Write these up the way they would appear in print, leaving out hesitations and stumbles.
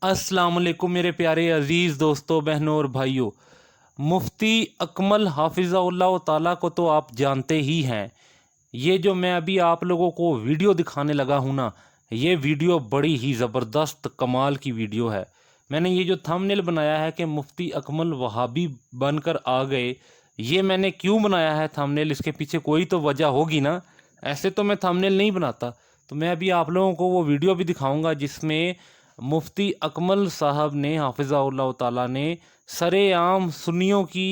अस्सलाम वालेकुम मेरे प्यारे अज़ीज़ दोस्तों, बहनों और भाइयों। मुफ्ती अकमल हाफिज़हुल्लाह ताला को तो आप जानते ही हैं। ये जो मैं अभी आप लोगों को वीडियो दिखाने लगा हूँ ना, ये वीडियो बड़ी ही ज़बरदस्त कमाल की वीडियो है। मैंने ये जो थंबनेल बनाया है कि मुफ्ती अकमल वहाबी बनकर आ गए, ये मैंने क्यों बनाया है थंबनेल, इसके पीछे कोई तो वजह होगी ना। ऐसे तो मैं थंबनेल नहीं बनाता। तो मैं अभी आप लोगों को वो वीडियो भी दिखाऊंगा जिसमें मुफ्ती अकमल साहब ने हाफिज़हुल्लाह ताला ने सरेआम सुन्नियों की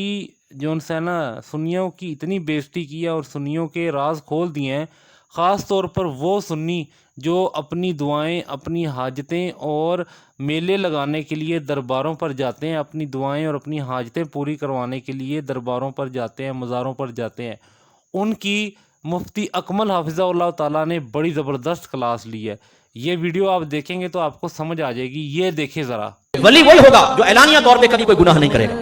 जो है ना, सुन्नियों की इतनी बेइज्जती की है और सुन्नियों के राज खोल दिए हैं। ख़ास तौर पर वो सुन्नी जो अपनी दुआएं, अपनी हाजतें और मेले लगाने के लिए दरबारों पर जाते हैं, अपनी दुआएं और अपनी हाजतें पूरी करवाने के लिए दरबारों पर जाते हैं, मज़ारों पर जाते हैं, उनकी मुफ्ती अकमल हाफिज़हुल्लाह ताला ने बड़ी ज़बरदस्त क्लास ली है। ये वीडियो आप देखेंगे तो आपको समझ आ जाएगी। ये देखें ज़रा। वली वही होगा जो एलानिया तौर पे कभी कोई गुनाह नहीं करेगा।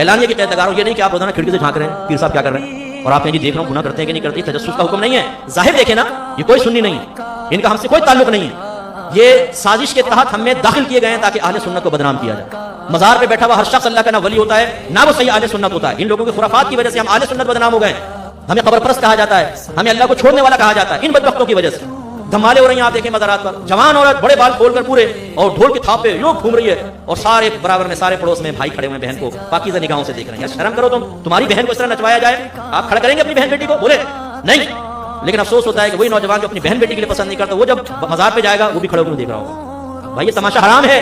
एलानिया की तहत लगा रहा हूं, ये नहीं कि आप रोजाना खिड़की से झांक रहे हैं पीर साहब क्या कर रहे हैं और आप कहें जी देख रहा हूं गुनाह करते हैं कि नहीं करते। तजस्सुस का हुक्म नहीं है, जाहिर देखे ना, ये कोई सुन्नी नहीं है, इनका हमसे कोई ताल्लुक नहीं है। ये साजिश के तहत हमें दाखिल किए गए हैं ताकि अहले सुन्नत को बदनाम किया जाए। मजार पे बैठा हुआ हर शख्स अल्लाह का ना वली होता है ना वो सही अहले सुन्नत होता है। इन लोगों के खुराफात की वजह से हम अहले सुन्नत बदनाम हो गए। हमें कब्रपरस्त कहा जाता है, हमें अल्लाह को छोड़ने वाला कहा जाता है इन बदबख्तों की वजह से। धमाले हो रही हैं, आप देखें मज़ारात पर जवान औरत बड़े बाल खोलकर पूरे और ढोल की थाप पे यूं घूम रही है और सारे बराबर में, सारे पड़ोस में भाई खड़े हुए बहन को पाकीज़ा निगाहों से देख रहे हैं। शर्म करो तुम, तुम्हारी बहन को इस तरह नचवाया जाए, आप खड़ा करेंगे अपनी बहन बेटी को? बोले नहीं। लेकिन अफसोस होता है कि वही नौजवान जो अपनी बहन बेटी के लिए पसंद नहीं करता, वो जब मज़ार पे जाएगा वो भी खड़े होकर देख रहा होगा। भाई ये तमाशा हराम है,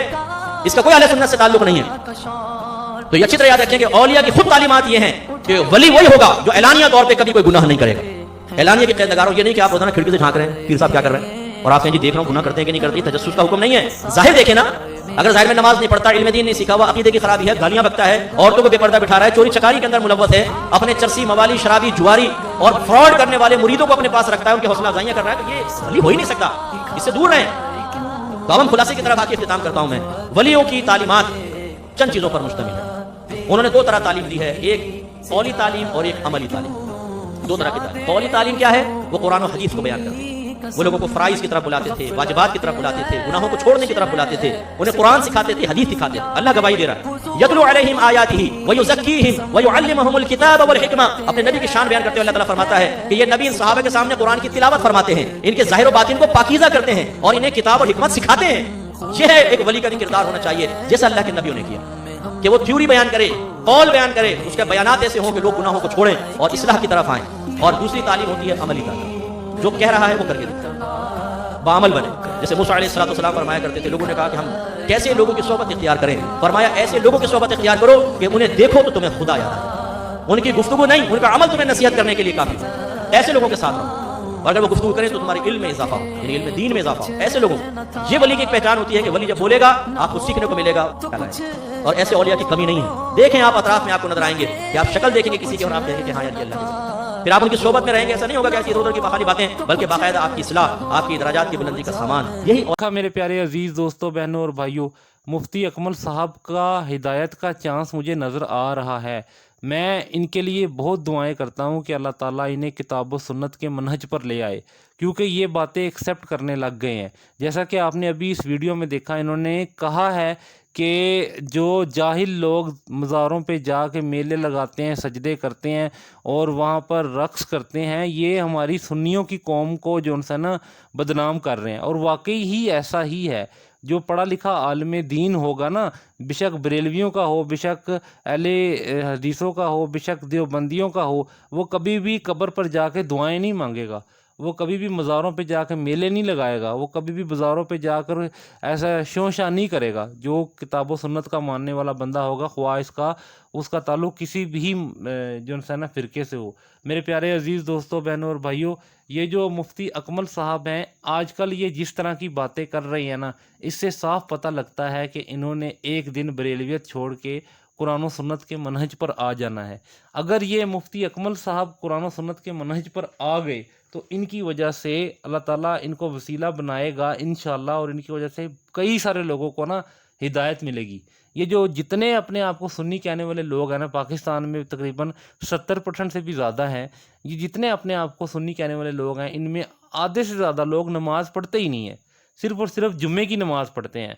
इसका कोई अहले सुन्नत से ताल्लुक नहीं है। तो ये अच्छी तरह याद रखें कि औलिया की खुद तालीमात ये हैं कि वली वही होगा जो एलानिया तौर पे कभी कोई गुनाह नहीं करेगा। एलानिया की तहत लगा रहा हूं, ये नहीं कि आप रोजाना खिड़की से झांक रहे हैं पीर साहब क्या कर रहे हैं और आप कहें जी देख रहा हूं गुनाह करते हैं कि नहीं करते। तजस्सुस का हुक्म नहीं है, जाहिर देखे ना। अगर जाहिर में नमाज नहीं पढ़ता, इल्म दीन नहीं सीखा हुआ, अकीदे की खराबी है, गालियां बकता है, औरतों को बेपर्दा बिठा रहा है, चोरी चकारी के अंदर मुलव्वस है, अपने चरसी मवाली शराबी जुआरी और फ्रॉड करने वाले मुरीदों को अपने पास रखता है, उनकी हौसला अफजाइयां कर रहा है, तो ये वली हो ही नहीं सकता, इससे दूर रहें। तो अब हम खुलासे की तरफ आके इख्तिताम करता हूं मैं। वलियों की तालीमात चंद चीजों पर मुश्तमिल है। उन्होंने दो तरह तालीम दी है, एक कौली तालीम और एक अमली तालीम। दो तरह की तालीम। कौली तालीम क्या है? वो कुरान और हदीस को बयान करती है। वो लोगों को फराइज की तरफ बुलाते थे, वाजिबात की तरफ बुलाते थे, गुनाहों को छोड़ने की तरफ बुलाते थे, उन्हें कुरान सिखाते थे, हदीस सिखाते थे। अल्लाह गवाही दे रहा है, यतलू अलैहिम आयातिही व युज़क्कीहिम व युअल्लिमुहुमुल किताब वल हिकमा। अपने नबी की शान बयान करते हुए अल्लाह ताला फरमाता है कि ये नबी इन सहाबा के सामने कुरान की तिलावत फरमाते हैं, इनके ज़ाहिर व बातिन को पाकीज़ा करते हैं और इन्हें किताब और हिकमत सिखाते हैं। यह है एक वली का किरदार होना चाहिए, जैसा अल्लाह के नबियों ने किया कि वो थ्योरी बयान करे, कौल बयान करे, उसके बयानात ऐसे हों कि लोग गुनाहों को छोड़ें और इस्लाह की तरफ आएं। और दूसरी तालीम होती है अमली तालीम, जो कह रहा है वो करके दिखाए, बामल बने। जैसे मूसा अलैहिस्सलाम फरमाया करते थे, लोगों ने कहा कि हम कैसे लोगों की सोहबत इख्तियार करें, फरमाया ऐसे लोगों की सोहबत इख्तियार करो कि उन्हें देखो तो तुम्हें खुदा याद आए, उनकी गुफ्तगू नहीं, उनका अमल तुम्हें नसीहत करने के लिए काफी है। ऐसे लोगों के साथ रहो, और अगर वो गुफ्तगू करें तो तुम्हारे इल्म में इजाफा हो, यानी इल्म दीन में इजाफा हो। ऐसे लोगों, ये वली की एक पहचान होती है कि वली जब बोलेगा आपको सीखने को मिलेगा, और ऐसे औलिया की कमी नहीं है। देखें आप अतराफ में, आपको नजर आएंगे कि आप शक्ल देखेंगे किसी की और आप कहेंगे कि हाँ यार ये अल्लाह के, फिर आप उनकी सोबत में रहेंगे। ऐसा नहीं होगा कि ऐसी इधर उधर की बाखाली बातें, बल्कि बाकायदा आपकी इस्लाह, आपकी दराजात की बुलंदी का सामान यही। मेरे प्यारे अजीज़ दोस्तों, बहनों और भाइयों, मुफ्ती अकमल साहब का हिदायत का चांस मुझे नज़र आ रहा है। मैं इनके लिए बहुत दुआएं करता हूं कि अल्लाह ताला इन्हें किताब व सुन्नत के मनहज पर ले आए, क्योंकि ये बातें एक्सेप्ट करने लग गए हैं। जैसा कि आपने अभी इस वीडियो में देखा, इन्होंने कहा है कि जो जाहिल लोग मज़ारों पे जाके मेले लगाते हैं, सजदे करते हैं और वहाँ पर रक्स करते हैं, ये हमारी सुन्नियों की कौम को जो है ना बदनाम कर रहे हैं। और वाकई ही ऐसा ही है। जो पढ़ा लिखा आलिम दीन होगा ना, बेशक बरेलवियों का हो, बेशक अहले हदीसों का हो, बेशक देवबंदियों का हो, वो कभी भी कब्र पर जाके दुआएं नहीं मांगेगा, वो कभी भी मज़ारों पे जाकर मेले नहीं लगाएगा, वो कभी भी बाज़ारों पे जाकर ऐसा शोशा नहीं करेगा। जो किताब व सुन्नत का मानने वाला बंदा होगा, ख्वाह इसका उसका ताल्लुक़ किसी भी जो है ना फ़िरके से हो। मेरे प्यारे अजीज़ दोस्तों, बहनों और भाइयों, ये जो मुफ्ती अकमल साहब हैं, आजकल ये जिस तरह की बातें कर रही हैं ना, इससे साफ पता लगता है कि इन्होंने एक दिन बरेलवियत छोड़ के कुरान व सुन्नत के मनहज पर आ जाना है। अगर ये मुफ्ती अकमल साहब कुरान व सुन्नत के मनहज पर आ गए तो इनकी वजह से अल्लाह ताला इनको वसीला बनाएगा इंशाअल्लाह, और इनकी वजह से कई सारे लोगों को ना हिदायत मिलेगी। ये जो जितने अपने आप को सुन्नी कहने वाले लोग हैं ना, पाकिस्तान में तकरीबन 70% से भी ज़्यादा हैं, ये जितने अपने आप को सुन्नी कहने वाले लोग हैं, इनमें आधे से ज़्यादा लोग नमाज़ पढ़ते ही नहीं है, सिर्फ़ और सिर्फ जुम्मे की नमाज़ पढ़ते हैं।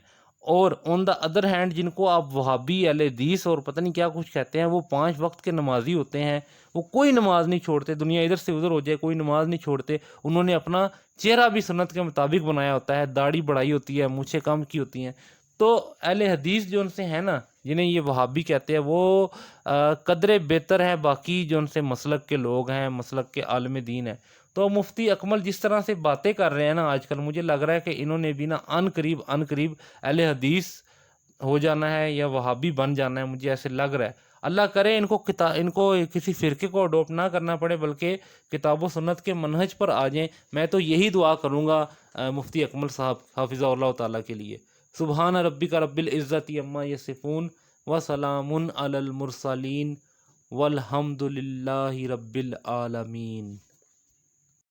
اور آن دا ادر ہینڈ جن کو آپ وہابی اہل حدیث اور پتہ نہیں کیا کچھ کہتے ہیں، وہ 5 وقت کے نمازی ہوتے ہیں، وہ کوئی نماز نہیں چھوڑتے، دنیا ادھر سے ادھر ہو جائے کوئی نماز نہیں چھوڑتے، انہوں نے اپنا چہرہ بھی سنت کے مطابق بنایا ہوتا ہے، داڑھی بڑھائی ہوتی ہے، مونچھیں کم کی ہوتی ہیں۔ تو اہل حدیث جو ان سے ہیں نا، جنہیں یہ وہابی کہتے ہیں، وہ قدرے بہتر ہیں باقی جو ان سے مسلک کے لوگ ہیں، مسلک کے عالم دین ہیں۔ تو مفتی اکمل جس طرح سے باتیں کر رہے ہیں نا آج کل، مجھے لگ رہا ہے کہ انہوں نے بھی نا ان قریب اہل حدیث ہو جانا ہے یا وہابی بن جانا ہے، مجھے ایسے لگ رہا ہے۔ اللہ کرے ان کو کسی فرقے کو اڈوپٹ نہ کرنا پڑے، بلکہ کتاب و سنت کے منہج پر آ جائیں۔ میں تو یہی دعا کروں گا مفتی اکمل صاحب حافظہ اللہ تعالیٰ کے لیے۔ سبحان ربک رب العزت عما یصفون وسلام علی المرسلین والحمد للہ رب العالمین۔